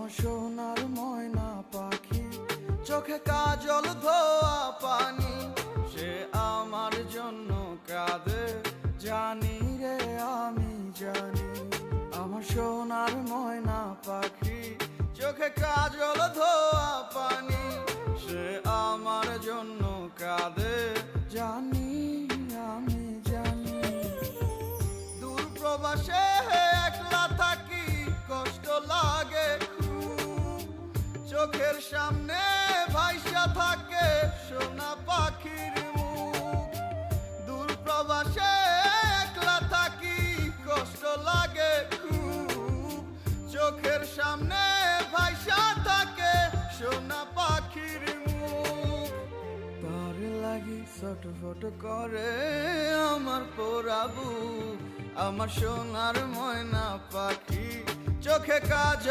আমার সোনার ময়না পাখি, চোখে কাজল ধোয়া পানি, সে আমার জন্য কাঁদে জানি রে আমি জানি। আমার সোনার ময়না পাখি, চোখে কাজল ধোয়া পানি, সে আমার জন্য কাঁদে জানি আমি জানি। দূর প্রবাসে একলা থাকি, কষ্ট লাগে খুব, চোখের সামনে ভাইসা থাকে সোনা পাখির মুখ। দূর প্রবাসে একলা থাকি, কষ্ট লাগে খুব, চোখের সামনে ভাইসা থাকে সোনা পাখির মুখ। তার লাগি ছটফট করে আমার পোড়াবু, আমার সোনার ময়না পাখি, চোখে কাজ